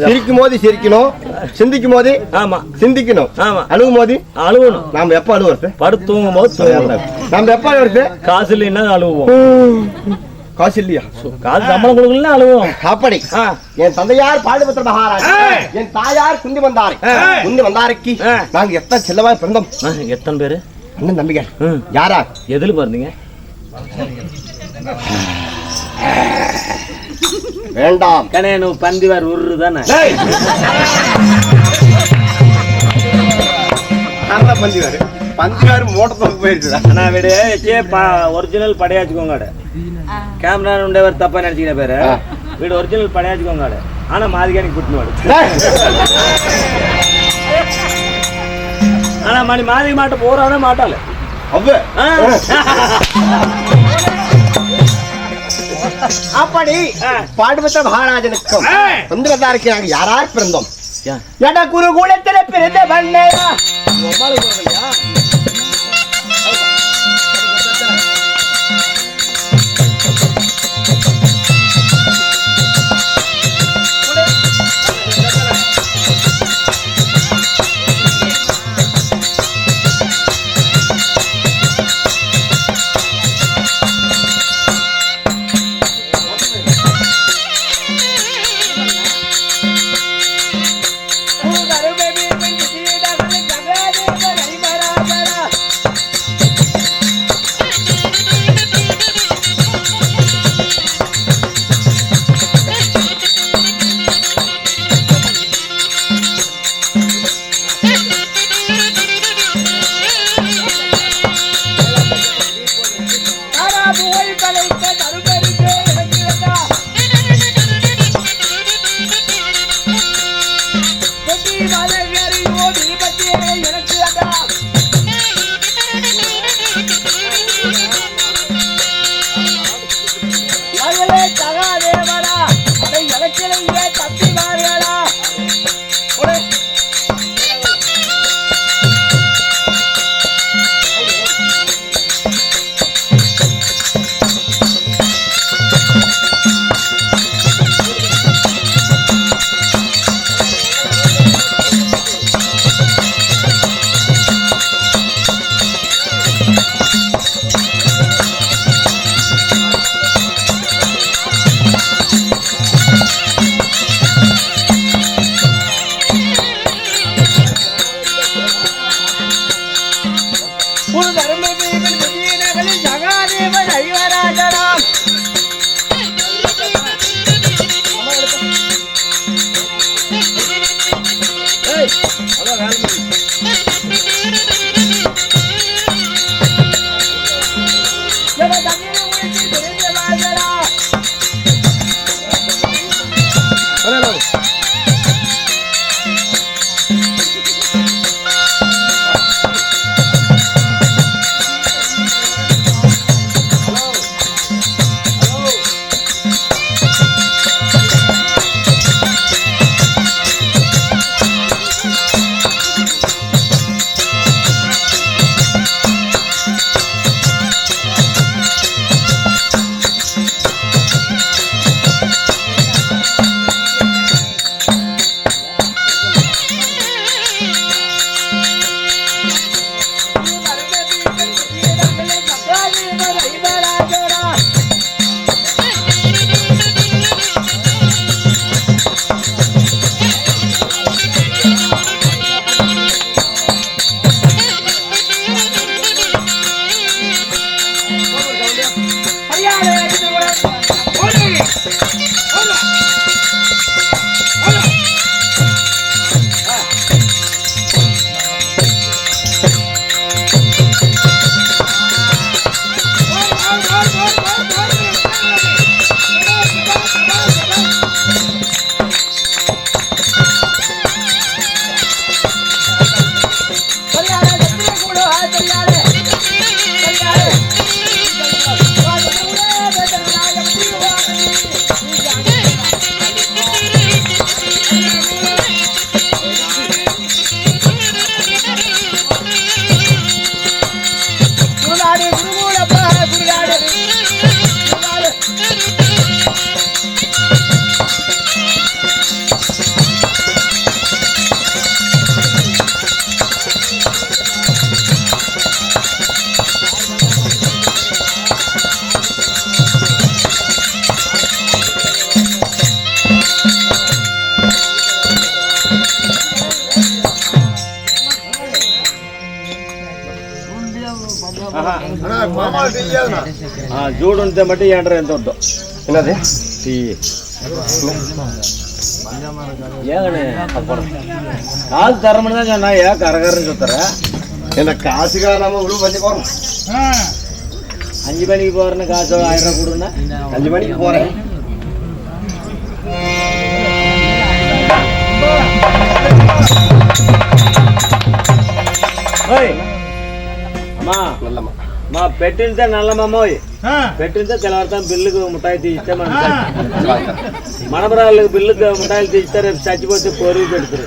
சிரிக்கும் போது சிரிக்கணும், சிந்திக்கும் போது ஆமா சிந்திக்கணும், ஆமா அழுகும் போது அழுவணும். நாம எப்ப அழுவுறது? படுத்து தூங்கும் போது நாம எப்ப அழுவுறது? காசு இல்லைன்னா அழுவோம். காசு இல்லையா? காசு சம்பளம் கொடுக்கல அழுவோம். அப்படி என் தந்தையார் பாடுபத்திர மகாராஜ், என் தாயார் குந்தி வந்தாரை, குந்தி வந்தாரைக்கு நாங்க எத்தனை செல்லவா பிறந்தோம். எத்தனை பேரு அண்ணன் தம்பிங்க யாரா? எதுல பிறந்தீங்க? வேண்டாம் கண்ணே, பந்திவார் உரு தானே. பந்திவாரு பந்திவாரு மோட்டர் போயிருச்சுடா. நான் விட ஒரிஜினல் படையாச்சுக்கோங்க. கேமரா உண்டவர் தப்பா நினைச்சுக்கிற பேரு வீடு ஒரிஜினல் படையாச்சுக்கோங்க. ஆனா மாதிரிக்கானி கூட்டினு ஆனா மணி மாதிரி மாட்ட போறானே மாட்டால அப்படி பாடுபட்ட மகாராஜனுக்கும் தந்திரதாருக்கு நாங்க யாரார் பிறந்தோம்? எட குருகுலத்தில பிறந்த பண்ணேரா జూడు ఉంటే మట్టి ఎంటర్ ఎంత వద్దు என்னது టీ ஏங்கண்ணே காசு தரமுன்னு தான் சொன்னா ஏன் கரகரன்னு சுத்துற என்ன காசுக்காக நம்ம இவ்வளவு பண்ணி போறோம் 5 மணிக்கு போறேன்னு காசு 1000 ரூபா கொடுன்னா 5 மணிக்கு போறேன் అమ్మా நல்லம்மா మా పెట్టింటే నల్లమ్మోయ్ పెట్టింటే తెల్లవారుతాం బిల్లుకు ముఠాయి తీస్తే మనమరాళ్ళకి బిల్లుకు ముఠాయిలు తీస్తే రేపు చచ్చిపోతే కోరి పెడతారు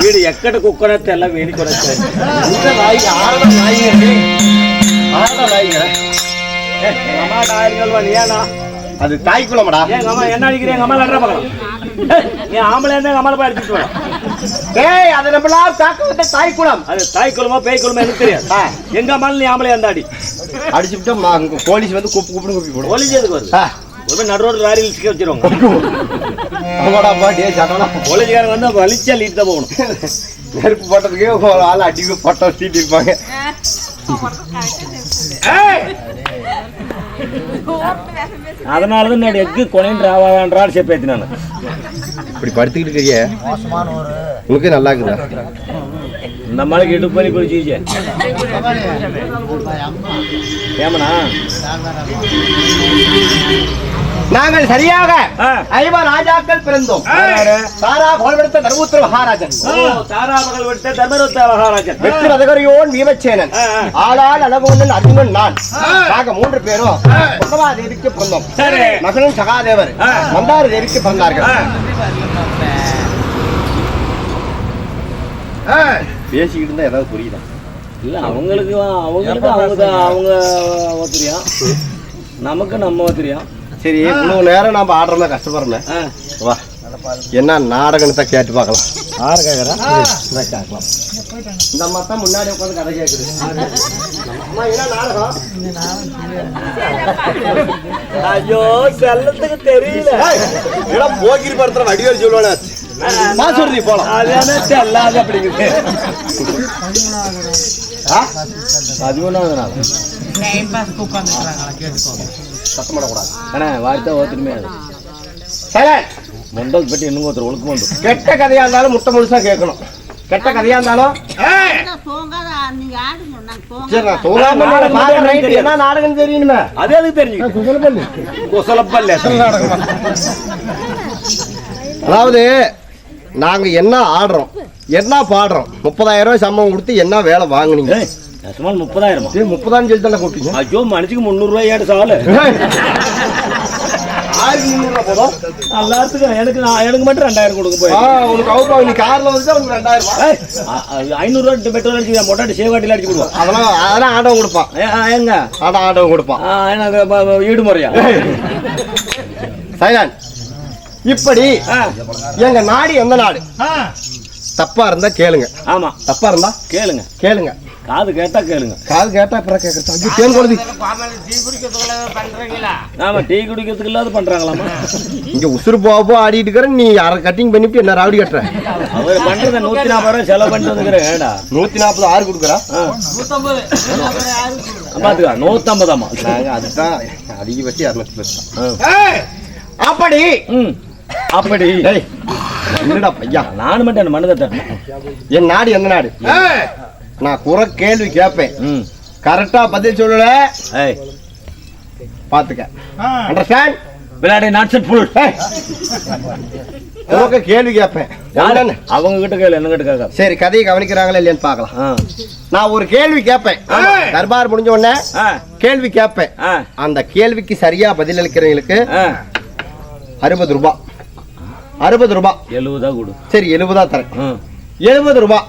వీడు ఎక్కడ కుక్కడా తెల్ల వీడి కూడా அது தாய் குளம்டா என்ன அடிக்கிறேன் எங்க அம்மா லட்ரா பார்க்கலாம் நீ ஆம்பளை இருந்தா எங்க அம்மால போய் அடிச்சுட்டு வா டேய் அது நம்மளாம் காக்க வந்த தாய் குளம் அது தாய் குளமா பேய் குளமா எனக்கு தெரியாது எங்க அம்மால நீ ஆம்பளை இருந்தா அடி அடிச்சுட்டு போலீஸ் வந்து கூப்பிட்டு கூப்பி போடும் போலீஸ் எதுக்கு வருது ஒரு நடு ரோடு லாரியில் சிக்க வச்சிருவாங்க அவடாப்பா டே சட்டனா போலீஸ்காரங்க வந்து வலிச்சா லீட் தான் போகணும் நெருப்பு போட்டதுக்கே ஒரு ஆள் அடிக்க போட்டோ சீட்டு இருப்பாங்க அதனாலதான் நான் எக்கு கொனைன்னு ராவான்றான்னு செப்பேத்தி நான் இப்படி படுத்துக்கிட்டு இருக்கிய உனக்கு நல்லா இருக்குதா இந்த மாதிரி இடுப்பு பண்ணி குளிச்சு ஏமனா நாங்கள் சரியாக 5 ராஜாக்கள் பிறந்தோம் தாரா புகழ்பெடுத்த தர்மபுத்திர மகாராஜன் தாரா புகழ்பெடுத்த தர்மபுத்திர மகாராஜன் வெற்றி ரதகரியோன் வீமச்சேனன் ஆளால் அழகோனன் அர்ஜுனன் நான் நாங்க 3 பேரும் பகவா தேவிக்கு பிறந்தோம் மகனும் சகாதேவர் மந்தார தேவிக்கு பிறந்தார்கள் பேசிக்கிட்டு இருந்தா ஏதாவது புரியுதா இல்ல அவங்களுக்கு அவங்க ஒத்துரியா நமக்கு நம்ம ஒத்துரியா சரி இவ்வளவு நேரம் நம்ம ஆடுறோம்னா கஷ்டப்படுறேன் வா என்ன நாடகத்தை கேட்டு பார்க்கலாம் யாரு கேட்கறா கேட்கலாம் இந்த அம்மா தான் முன்னாடி உட்காந்து கதை கேட்குது அம்மா என்ன நாடகம் ஐயோ செல்லத்துக்கு தெரியல போகிரி படத்துல வடிவேல் சொல்லுவானே சொல்றீ போலாம் அதானே செல்லாது அப்படிங்குது 11வது நாள் சத்தம் பண்ணக்கூடாது அண்ணா வார்த்தை ஓத்துருமே அது முண்டல் பெட்டி இன்னும் ஒருத்தர் ஒழுக்கமா உண்டு கெட்ட கதையா இருந்தாலும் முட்டை முழுசா கேட்கணும் கெட்ட கதையா இருந்தாலும் சரி நான் தூங்காம என்ன நாடகம் தெரியணுமே அதே அதுக்கு தெரிஞ்சு குசலப்பல்ல அதாவது நாங்க என்ன ஆடுறோம் என்ன பாடுறோம் 30,000 ரூபாய் சம்பளம் கொடுத்து என்ன வேலை வாங்குனீங்க சுமார் 30,000 30,000 சொல்லி தானே கூப்பிட்டீங்க ஐயோ மனுஷுக்கு 300 ரூபாய் ஏடு சாவல 1300 போதும் எல்லாத்துக்கும் எனக்கு மட்டும் 2000 கொடுக்க போய் உனக்கு அவுப்பா நீ கார்ல வந்து உனக்கு 2000 500 ரூபாய் பெட்ரோல் அடிச்சு மொட்டாட்டி சேவாட்டில அடிச்சு கொடுவோம் அதெல்லாம் ஆட்டோ கொடுப்பான் எங்க ஆட்டோ கொடுப்பான் ஈடு முறையா சைலான் இப்படி எங்க நாடு எந்த நாடு தப்பா இருந்தா கேளுங்க ஆமா தப்பா இருந்தா கேளுங்க கேளுங்க காது கேட்டா கேளுங்க காது கேட்டா அப்புறம் கேட்கறது தேன் கொடுதி ஆமா டீ குடிக்கிறதுக்கு இல்லாத பண்றாங்களாமா இங்க உசுறு போக ஆடிட்டு இருக்கிற நீ அரை கட்டிங் பண்ணிட்டு என்ன ராவடி கட்டுற அவர் பண்றத 140 ரூபாய் செலவு பண்ணிட்டு வந்துக்கிறேன் ஏடா 140 ஆறு கொடுக்குறா 150 பாத்துக்கா 150 ஆமா நாங்க அதுதான் அதிகபட்சம் 200 அப்படி அப்படி என்னடா பையா நானும் மட்டும் என்ன மனதை தட்டேன் என் நாடு எந்த நாடு நான் குறை கேள்வி கேட்பேன் கரெக்டா பதில் சொல்லல பாத்துக்க அண்டர்ஸ்டாண்ட் விளையாடி நாட் செட் ஃபுல் கேள்வி கேட்பேன் அவங்க கிட்ட கேளு என்ன கிட்ட கேட்க சரி கதையை கவனிக்கிறாங்களா இல்லையான்னு பார்க்கலாம் நான் ஒரு கேள்வி கேட்பேன் தர்பார் முடிஞ்ச உடனே கேள்வி கேட்பேன் அந்த கேள்விக்கு சரியா பதில் அளிக்கிறவங்களுக்கு 60 ரூபாய் 60 ரூபாய் 70 கொடு சரி 70 தரேன் 70 ரூபாய்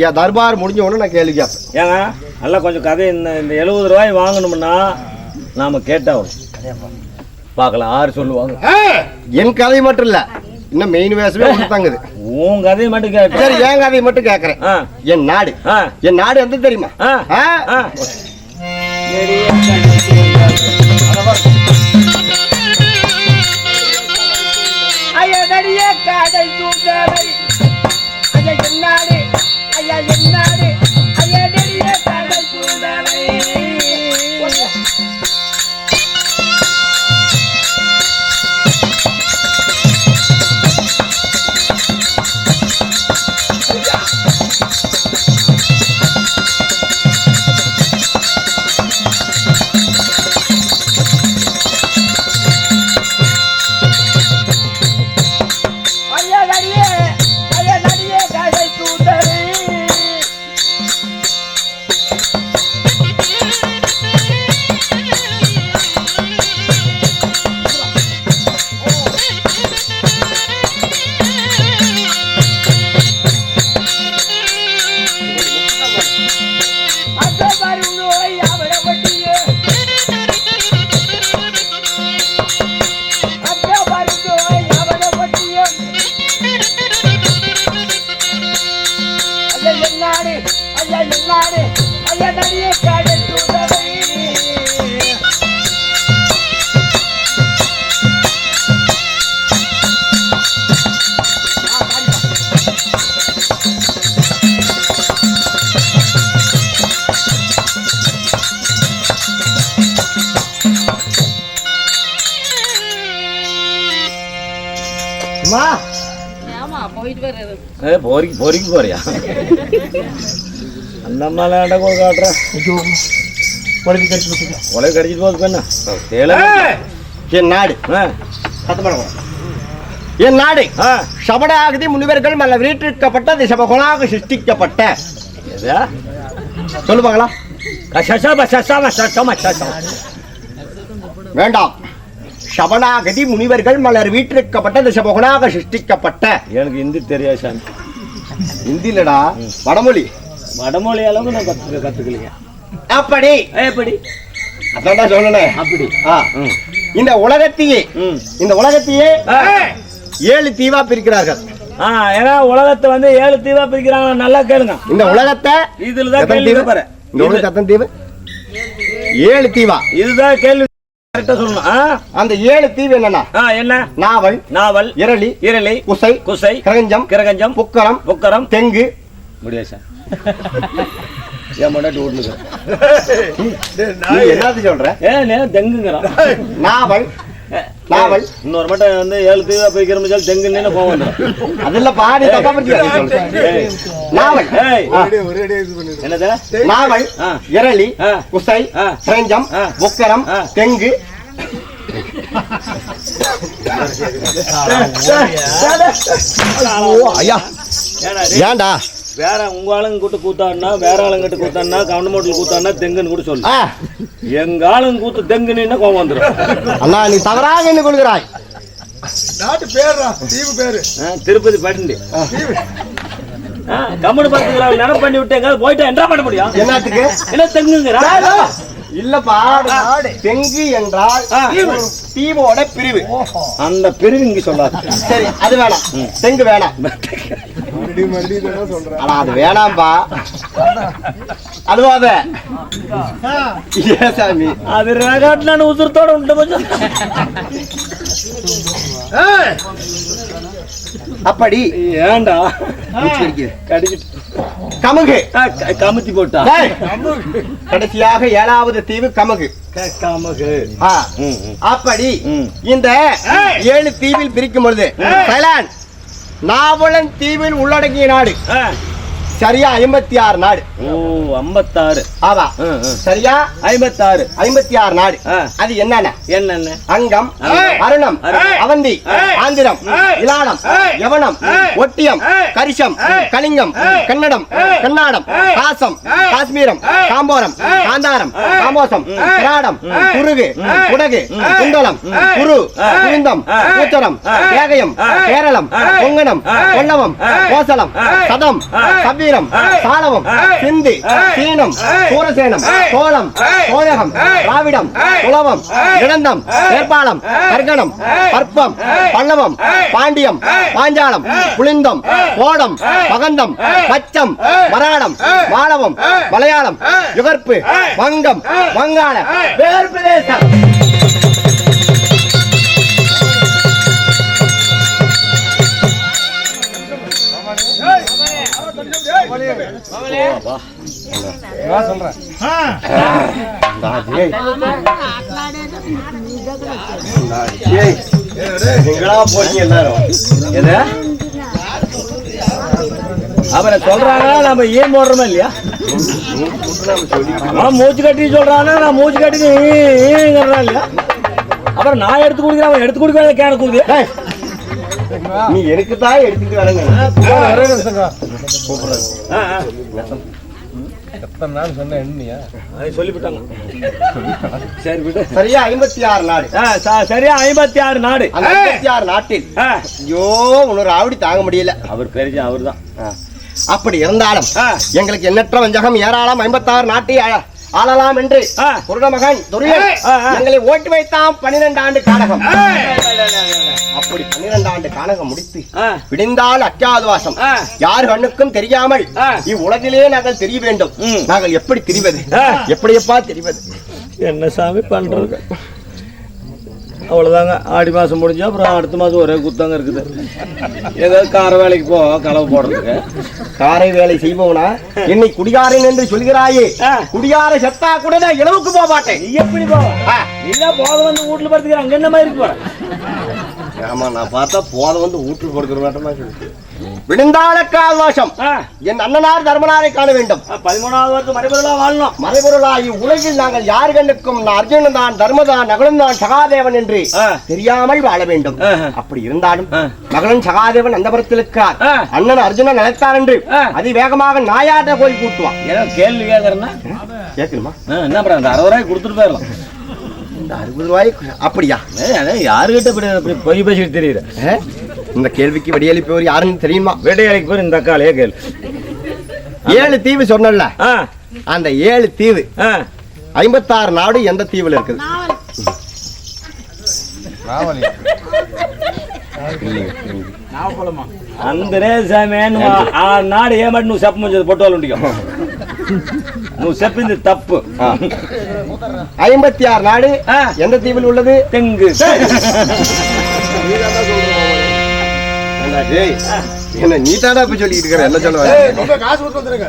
என் தர்பார் முடிஞ்ச உடனே நான் கேள்வி கேட்பேன் ஏங்க நல்லா கொஞ்சம் கதை இந்த 70 ரூபாய் வாங்கணும்னா நாம கேட்டாவும் பார்க்கலாம் யாரு சொல்லுவாங்க என் கதை மட்டும் இல்ல இன்னும் மெயின் வேஷமே கொடுத்தாங்குது உன் கதையை மட்டும் கேட்க சரி என் கதையை மட்டும் கேட்கறேன் என் நாடு எந்த தெரியுமா ஐயா காதல் தூண்டாலை ஐயா என்னாடு ஐயா என்னாடு ஐயா நெடிய காதல் தூண்டாலை அம்மா பொறிக்கு போறியா அந்த அம்மால காட்டுறேன் உலக கடிச்சிட்டு போகுது பெண்ணா என் நாடு என் நாடு சபடாகதி முனிவர்கள் மல்ல வீட்டிற்கப்பட்ட சபகுணாக சிருஷ்டிக்கப்பட்ட சொல்லுவாங்களா வேண்டாம் சபனாகதி முனிவர்கள் மலர் வீட்டிற்கப்பட்ட சபகுணாக சிருஷ்டிக்கப்பட்ட எனக்கு ஹிந்தி தெரியாது சாமி ஹிந்தி இல்லடா வடமொழி வடமொழி அளவு நான் கத்துக்கலைங்க அப்படி எப்படி அதான் சொன்னேன் அப்படி இந்த உலகத்தையே 7 தீவா பிரிக்கிறார்கள் ஏன்னா உலகத்தை வந்து 7 தீவா பிரிக்கிறாங்க நல்லா கேளுங்க இந்த உலகத்தை இதுலதான் கேள்வி பாரு இந்த உலகத்தை எத்தனை தீவு 7 தீவா இதுதான் கேள்வி கரெக்டா சொல்லணும் அந்த 7 தீவு என்னன்னா என்ன நாவல் இரளி குசை கிரகஞ்சம் புக்கரம் தெங்கு முடியாசா ஏன் முன்னாடி ஓடுங்க என்னது சொல்ற தெங்குங்கிறான் நாவல் இன்னொரு மட்டும் வந்து 7 தீவா போய்க்கிற தெங்குன்னு போவோம் அதுல பாடி நாவல் என்னது நாவல் இரளி குசை கிரகஞ்சம் புக்கரம் தெங்கு ஐயா ஏண்டா வேற உங்க ஆளுங்க கூட்டு கூத்தாடினா வேற ஆளுங்கிட்ட கூத்தாடினா கவர்மெண்ட்ல கூத்தாடினா தெங்குன்னு கூட சொல்லு எங்க ஆளுங்க கூத்து தெங்குன்னு கோவம் வந்துடும் அண்ணா நீ தவறாக என்ன கொள்கிறாய் நாட்டு பேருடா தீவு பேரு திருப்பதி பட்டி கம்முனு பார்த்துக்கிறா நினைப்பு பண்ணி விட்டு எங்க போயிட்டு என்ன பண்ண முடியும் என்னத்துக்கு என்ன தெங்குங்கிறா இல்லப்பா தெங்கு என்றால் தீவோட பிரிவு அந்த பிரிவு இங்க சொல்லாது சரி அது வேணாம் தெங்கு வேணாம் ஆனா அது வேணாம்பா அதுவாத சாமி அது ரகாட்லான உசுரத்தோட உண்டு கொஞ்சம் அப்படி ஏண்டா கமுகு கமுத்தி போட்டா கடைசியாக 7வது தீவு கமுகு அப்படி இந்த 7 தீவில் பிரிக்கும் பொழுது நாவலன் தீவில் உள்ளடங்கிய நாடு சரியா 56 நாடு 56 ஆமா சரியா 56 நாடு அது என்னென்ன அங்கம் அருணம் அவந்தி ஆந்திரம் இலாடம் யவனம் ஒட்டியம் கரிசம் கலிங்கம் கன்னடம் கர்நாடம் காசம் காஷ்மீரம் காம்போரம் காந்தாரம் காமோசம் கிராடம் குருகு குடகு குண்டலம் குரு குவிந்தம் கூச்சரம் கேகயம் கேரளம் கொங்கணம் கொல்லவம் கோசலம் சதம் கபீரம் சாலவம் சிந்தி சீனம் சூரசேனம் சோழம் சோழகம் திராவிடம் குலவம் இளந்தம் நேபாளம் கர்கணம் பற்பம் பல்லவம் பாண்டியம் பாஞ்சாலம் புளிந்தம் கோடம் மகந்தம் பச்சம் மராடம் மாளவம் மலையாளம் யுகர்ப்பு வங்கம் வங்காள வேறு பிரதேசம் அப்புறம் சொல்றாங்க நம்ம ஏன் போடுறோமா இல்லையா மூச்சு கட்டி சொல்றாங்க நான் மூச்சு கட்டி இல்லையா அப்புறம் நான் எடுத்து குடிக்கிறேன் அவன் எடுத்து குடிக்க கேன குடுக்கு நீ எனக்கு தான் எடுத்துட்டு வரங்க சொல்லிவிட்டாங்க சரி விடு சரியா 56 நாடு சரியா 56 நாடு 56 நாட்டில் ஐயோ உன்னொரு ஆவடி தாங்க முடியல அவர் பெரிய அவர் தான் அப்படி இருந்தாலும் எங்களுக்கு எண்ணற்ற வஞ்சகம் ஏராளம் 56 நாட்டை ஆளலாம் என்று குருடமகன் துரியன் எங்களை ஓட்டு வைத்தான் 12 ஆண்டு கானகம் அப்படி 12 ஆண்டு கானகம் முடித்து விடிந்தால் அத்தியாவகாசம் யார் கண்ணுக்கும் தெரியாமல் இவ்வுலகிலே நாங்கள் தெரிய வேண்டும் நாங்கள் எப்படி தெரிவது எப்படியப்பா தெரிவது என்ன சாமி பண்றது அவ்வளவுதாங்க ஆடி மாசம் முடிஞ்சு அப்புறம் அடுத்த மாசம் ஒரே குத்தாங்க இருக்குது ஏதாவது கார வேலைக்கு போ களவு போடுறதுக்கு காரை வேலை செய்வோம்னா என்னை குடிகாரன் என்று சொல்கிறாயே குடிகார செத்தா கூட நான் இளவுக்கு போக மாட்டேன் நீ எப்படி போவ இல்ல போக வந்து வீட்டுல படுத்துக்கிற அங்க என்ன மாதிரி போற ஆமா நான் பார்த்தா போத வந்து ஊற்று கொடுக்குற மாட்டமா சொல்லிட்டு விடுந்தாளக்கால் வாசம் என் அண்ணனார் தர்மனாரை காண வேண்டும். 13வது வருஷம் மறைபொருளா வாழணும். மறைபொருளா இவ்வுலகில் நாங்கள் யார் கண்ணுக்கும் அர்ஜுனன் தான் தர்மதான் நகுலன் தான் சகாதேவன் என்று தெரியாமல் வாழ வேண்டும். அப்படி இருந்தாலும் நகுலன் சகாதேவன் அந்த புறத்தில் இருக்கிறார். அண்ணன் அர்ஜுனன் நினைத்தார் என்று அதிவேகமாக நாயாட்ட போய் கூட்டுவான். ஏதோ கேள்வி கேட்கறேன்னா கேட்கணுமா? என்ன பண்ற? அந்த 60 ரூபாய் கொடுத்துட்டு போயிடலாம். இந்த 60 ரூபாய்க்கு அப்படியா? யாருகிட்ட இப்படி பொய் பேசிட்டு தெரியுது? இந்த கேள்விக்கு வெடியளிப்பவர் யாருன்னு தெரியுமா? வெடியளிக்கு பேர் இந்த அக்காலே கேள்வி. 7 தீவு சொன்னல, அந்த 7 தீவு 56 நாடு எந்த தீவுல இருக்குது? అందరే సామె ఆ నాడు ఏమంటే నువ్వు చెప్పమని పొట్టోళ్ళు ఉండి నువ్వు చెప్పింది తప్పు. 56 நாடு எந்த தீவில் உள்ளது? தெங்கு. என்ன நீட்டாடா போய் சொல்லிட்டு இருக்கிற? என்ன சொல்லுவாங்க? காசு கொடுத்து வந்துருங்க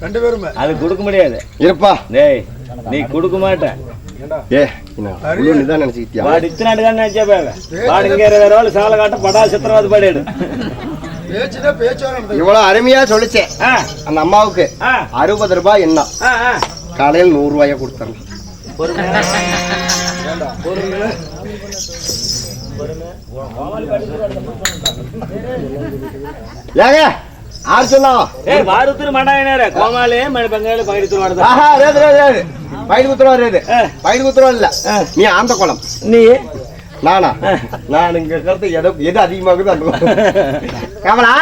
2 பேருமே. அது கொடுக்க முடியாது. இருப்பா டேய் நீ கொடுக்க மாட்ட. ஏ நீதான் நினைச்சுக்கிட்டியா? வாடு இத்தனாடு தான் நினைச்சா போங்க. வாடு இங்க வேற வேலை சாலை காட்ட படா சித்திரவாது பாடிடு. இவ்வளவு அருமையா சொல்லிச்சேன். அந்த அம்மாவுக்கு 60 ரூபாய் என்ன காலையில் 100 ரூபாய கொடுத்தரலாம். ஏங்க யார் சொன்னா? வாரத்துரு மடாயினாரு கோமாலே மணி பங்காளி பயிர் வருது. பயிர் குத்துருவாரு. பயிர் குத்துருவா இல்ல, நீ ஆந்த குளம். நீ நானா? நான் இங்க இருக்கிறது எது அதிகமாகுது அந்த கமலா.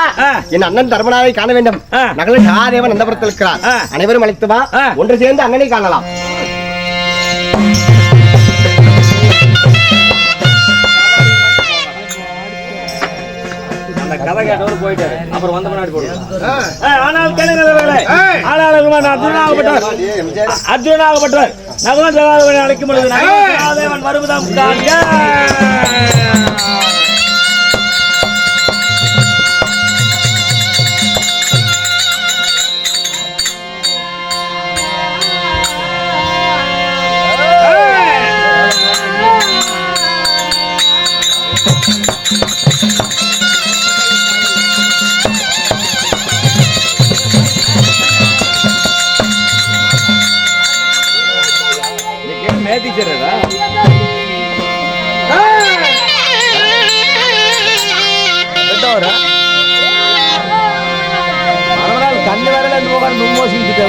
என் அண்ணன் தர்மனாரை காண வேண்டும். நகலின் சகாதேவன் அந்த புறத்தில் இருக்கிறார். அனைவரும் அழைத்து வா, ஒன்று சேர்ந்து அண்ணனை காணலாம். கதை கேட்டவர் போயிட்டாரு. அப்புறம் வந்த முன்னாடி போடுவோம். ஆனால் கேளுங்களே, அர்ஜுனாகப்பட்டவர் நகுலன் சகாதேவனை அழைக்கும் பொழுது சகாதேவன் வருவதாம் காண்க. கண்ணு வேற நும்மோசிட்டு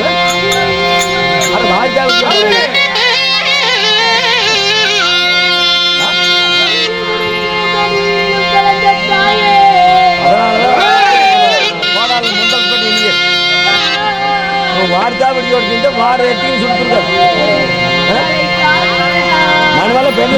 வார்த்தாபடி வார எட்டின்னு சுடுத்துருக்காரு. மனவால பெண்ணு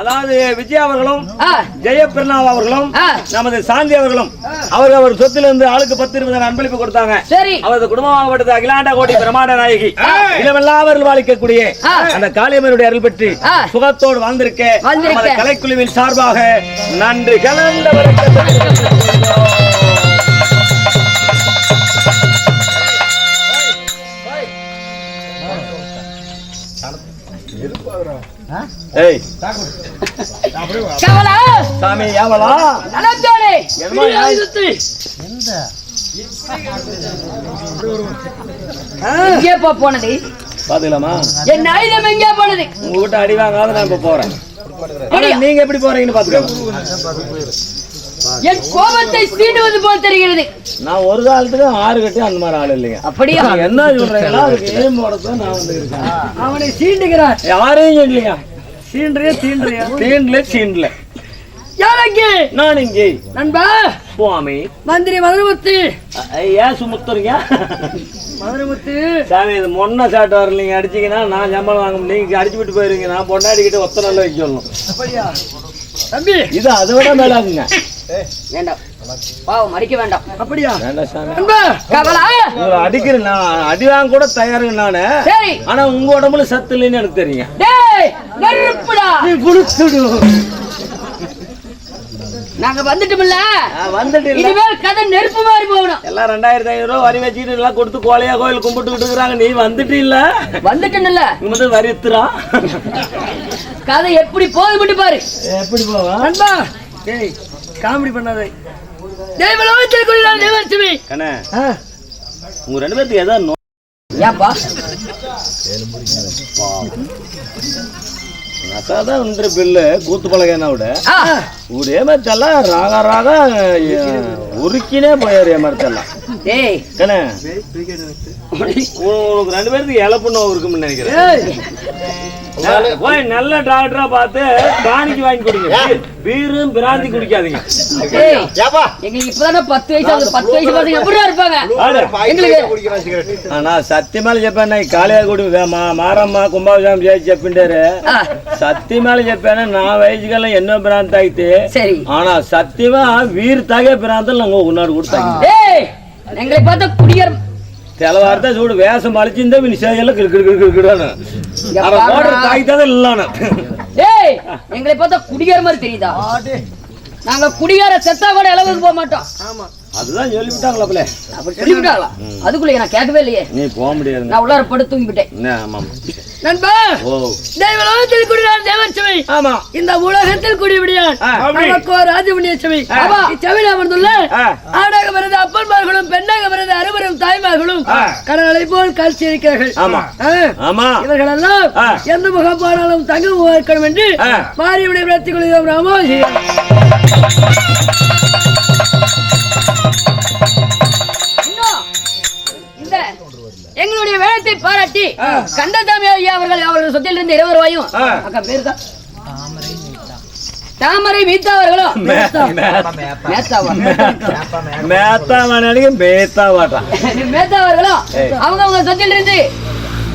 அதாவது விஜய் அவர்களும் ஜெயபிரணா அவர்களும் நமது சாந்தி அவர்களும் அவர் சொத்திலிருந்து ஆளுக்கு 10-20 அன்பளிப்பு கொடுத்தாங்க. அவரது குடும்பமாகப்பட்டது அகிலாண்ட கோடி பிரமாண்ட நாயகி இளவெல்லாம் அவர்கள் வாழ்க்கக்கூடிய அந்த காளியம்மனுடைய அருள் பெற்று சுகத்தோடு வாழ்ந்திருக்க கலைக்குழுவின் சார்பாக நன்றி கலந்த சாமி யாவலா போனது பாத்துக்கலாமா? என் ஆயுதம் எங்கே போனது? உங்ககிட்ட அடி வாங்காத நான் இப்ப போறேன். நீங்க எப்படி போறீங்கன்னு பாத்துக்கலாம். என் கோபத்தை சீண்டுவது போல் தெரிகிறது. நான் ஒரு காலத்துக்கு 6 கட்டி அந்த மாதிரி ஆள் இல்லைங்க. அப்படியா? என்ன சொல்றீங்களா? அதுக்கு ஏம் போடத்தான் நான் வந்து இருக்கேன். அவனை சீண்டுகிறான். யாரையும் சொல்லலையா? சீண்டல சீண்டல யாரங்க? நான் இங்கே நண்பா சுவாமி மந்திரி மதுரமுத்து. ஏன் சுமுத்துறீங்க? மதுரமுத்து சாமி இது மொன்ன சாட்டு வரலீங்க. அடிச்சீங்கன்னா நான் சம்பளம் வாங்க முடியும். நீங்க அடிச்சு விட்டு போயிருங்க. நான் பொண்டாடிக்கிட்டு ஒத்த நல்ல வைக்க சொல்லணும். அப்படியா தம்பி? இது அதை விட மேலாதுங்க. வேண்டாம் பாவம் அடிக்க வேண்டாம். அப்படியா? வேண்டாம் சாமி. அடிக்கிறேன். நான் அடி வாங்க கூட தயாருங்க நானு. சரி. ஆனா உங்க உடம்புல சத்து இல்லைன்னு எனக்கு தெரியுங்க. நாங்க வந்துட்டோம்ல. வந்துட்டு இனிமேல் கதை நெருப்பு மாதிரி போகணும். எல்லாம் 2500 ரூபாய் வரி வச்சுட்டு எல்லாம் கொடுத்து கோலையா கோயில் கும்பிட்டுக்கிட்டு இருக்கிறாங்க. நீ வந்துட்டு இல்ல? வந்துட்டேன்ல. இங்க வரி எத்துறா. கதை எப்படி போகுது மட்டும் பாரு. எப்படி போவா? நண்பா ஏய் காமெடி பண்ணாதே. தேவலோகத்தில் குடிதான் தேவர்சுமி. கண்ணே உங்க 2 பேருக்கு ஏதோ ஏப்பா நசாதான் ஒன்று பில்லு கூத்து பழகனோட ஊரே மத்தெல்லாம் ராக ராக உருக்கினே போயாரு மரத்தெல்லாம். டேய் கண்ணே உனக்கு 2 பேருக்கு இழப்புன்னு இருக்கும்னு நினைக்கிறேன். போய் நல்ல டாக்டரா பார்த்து டானிக்கு வாங்கி குடிங்க. பீரும் பிராந்தி குடிக்காதீங்க. எங்களுக்கு இப்பதானே 10 வயசு ஆகுது. 10 வயசு பசங்க எப்படியா இருப்பாங்க? நான் சத்தியமால చెప్పాను. కాళియా గుడి మారమ్మ కుంభాభిషేకం చేసి చెప్పిండారు. సత్యమాల చెప్పాను. నా వయసుకల్లా ఎన్నో భ్రాంతి తాగితే ஆனா சத்தியமா வீர் தாగే భ్రాంతులు நாங்க ఉన్నాడు కూడా తాగి. எங்களை பார்த்தா குடியர் తెల్లవారితే చూడు వేషం మలిచిందే మీ నిషేధంలో గిడుగిడుగిడుగిడాను. అలా వాటర్ తాగితే ఇల్లాను. ஏய் எங்களை பார்த்தா குடியர் மாதிரி தெரியுதா? நாங்க குடியார செத்தா கூட அளவுக்கு போக மாட்டோம். ஆமா அதுதான் சொல்லிவிட்டாங்களே. அப்படி சொல்லிவிட்டாங்களா? அதுக்குள்ள நான் கேட்கவே இல்லையே. நீ போக முடியாது. நான் உள்ளார படுத்து தூங்கிட்டேன். ஆமா நண்பா தெய்வலோகத்தில் குடியான் தேவர் சபை. ஆமா. இந்த உலகத்தில் குடிவிடியான் நமக்கு ஒரு ராஜபுண்ணிய சபை. இச்சபையில் அமர்ந்துள்ள ஆடாக பிறந்த அப்பன்மார்களும் பெண்ணாக பிறந்த அறுவரும் தாய்மார்களும் கடலை போல் காட்சி இருக்கிறார்கள். இவர்கள் எல்லாம் எந்த முகம் போனாலும் தங்கம் இருக்கணும் என்று மாறிவிட விளத்திக் கொள்கிறோம். ராமோஜி எங்களுடைய வேளத்தை பாராட்டி கந்தசாமி ஐயா அவர்கள் சொத்தில் இருந்து 20 ரூபாயும் அக்கா பேரு தான் தாமரை மீத்தா அவர்களும் அவங்க சொத்தில் இருந்து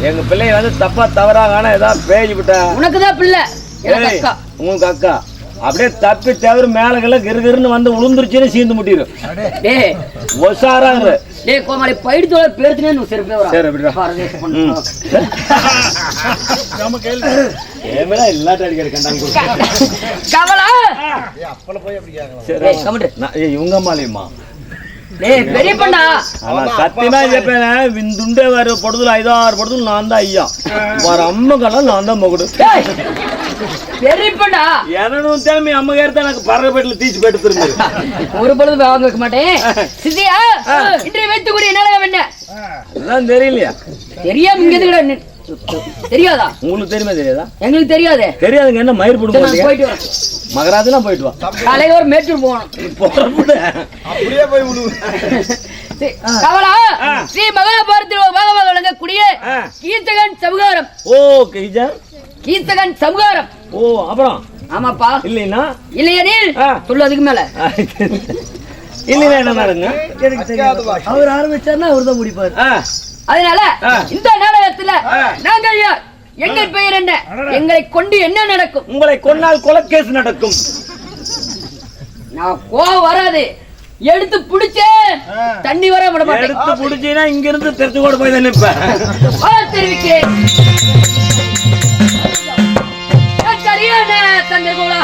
எங்க பிள்ளை வந்து தப்பா தவறாக ஏதாவது பேசி விட்டா உனக்குதான் பிள்ளை உங்களுக்கு அக்கா அப்படியே தப்பி தவிர மேலகெல்லாம் கிருகிருன்னு வந்து உளுந்துருச்சுன்னு சீந்து முட்டிடும். ஒசாரா டேய் கோமாளி பைடுதோட பேர்த்துனே நீ செருப்பே வரா. சரி அப்படிடா. நம்ம கேளு. ஏமேடா எல்லாட்ட அடிக்கற கண்டாங்க. கவலா. அப்பள போய் அப்படி கேக்கலாம். சரி கமடு. இவங்க மாலியம்மா. டேய் பெரிய பண்ணா. ஆனா சத்தியமா చెప్పేనా విందుండే వారు పొడుదులు 5-6 పొడుదులు నాందా అయ్యా. వారు అమ్మగల నాందా మొగుడు. பெரிய பண்ணா. ఎనను ఉంటే మీ అమ్మగారితో నాకు పర్రబెట్లు తీసి పెడుతున్నారు. ஒரு பொழுது வாங்க வைக்க மாட்டேன். சிதியா இன்றைய வைத்து கூடி என்னடா வேண்ட? அதான் தெரியலையா? தெரியாம இங்க எதுக்குடா தெரியாதா? உங்களுக்கு தெரியுமா தெரியாதா? எங்களுக்கு தெரியாதே. தெரியாதுங்க என்ன மயிர் புடுங்க போயிட்டு வா. மகராஜனா போயிட்டு வா. காலையில ஒரு மேட்டூர் போகணும். போறப்பட அப்படியே போய் விடு. கவலா ஸ்ரீ மகாபாரதத்தில் பாகமாக விளங்கக்கூடிய கீர்த்தகன் சமுகாரம். ஓ கீர்த்தகன் சமுகாரம். ஓ அப்புறம் ஆமாப்பா. இல்லைன்னா இல்லையனில் சொல்லு அதுக்கு மேல இல்லைன்னா என்ன நடங்க? அவர் ஆரம்பிச்சாருன்னா அவர் தான் முடிப்பாரு. அதனால இந்த நாடகத்துல நாங்கள் யார், எங்கள் பெயர் என்ன, எங்களை கொண்டு என்ன நடக்கும்? உங்களை கொன்னால் கொலைக்கேஸ் நடக்கும். நான் கோவம் வராது, எடுத்து புடிச்சே தண்ணி வர விட மாட்டேன். எடுத்து புடிச்சீனா இங்க இருந்து தெரிஞ்சு கூட போய் தான் நிப்பேன். தெரிவிக்கிறேன். சரியான தந்தை கோலா.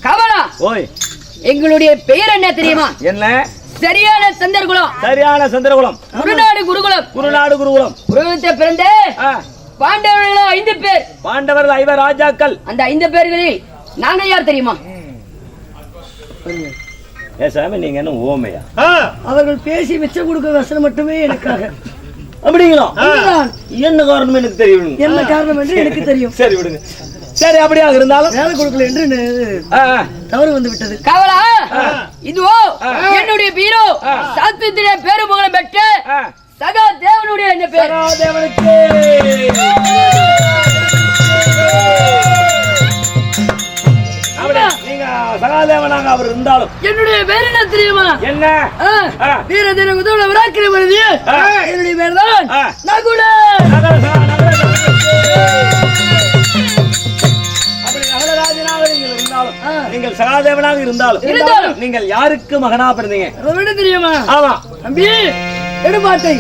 கவலா, எங்களுடைய பெயர் என்ன தெரியுமா? என்ன? சரியான சந்திரகுலம். சரியான சந்திரகுலம். குருநாடு குருகுலம். குருநாடு குருகுலம். குருகுலத்தில் பிறந்த பாண்டவர்கள் 5 பேர். பாண்டவர்கள் 5 ராஜாக்கள். அந்த 5 பேர்களில் நாங்க யார் தெரியுமா? சாமி நீங்க என்ன ஓமையா? அவர்கள் பேசி மிச்சம் கொடுக்க வசனம் மட்டுமே எனக்காக. அப்படிங்களா? என்ன காரணம் எனக்கு தெரியும். என்ன காரணம் என்று எனக்கு தெரியும். சரி விடுங்க. சரி அப்படியாக இருந்தாலும் வேலை கொடுக்கல என்று தவறு வந்து விட்டது. கவலா, இதுவோ என்னுடைய பீரோ சாஸ்திரத்திலே பேரு புகழ் பெற்ற சகா தேவனுடைய என்ன பேர்? தேவனுக்கு நீங்க சகாதேவனாக அவர் இருந்தாலும் என்னுடைய பேர் என்ன தெரியுமா? என்ன? வீரதீர உதவுல விராக்கிரமணி. என்னுடைய பேர் தான் நகுல. நீங்கள் சகாதேவனாக இருந்தாலும் நீங்கள் யாருக்கு மகனா பிறந்தீங்க தெரியுமா? ஆமா தம்பி, எடுபாட்டை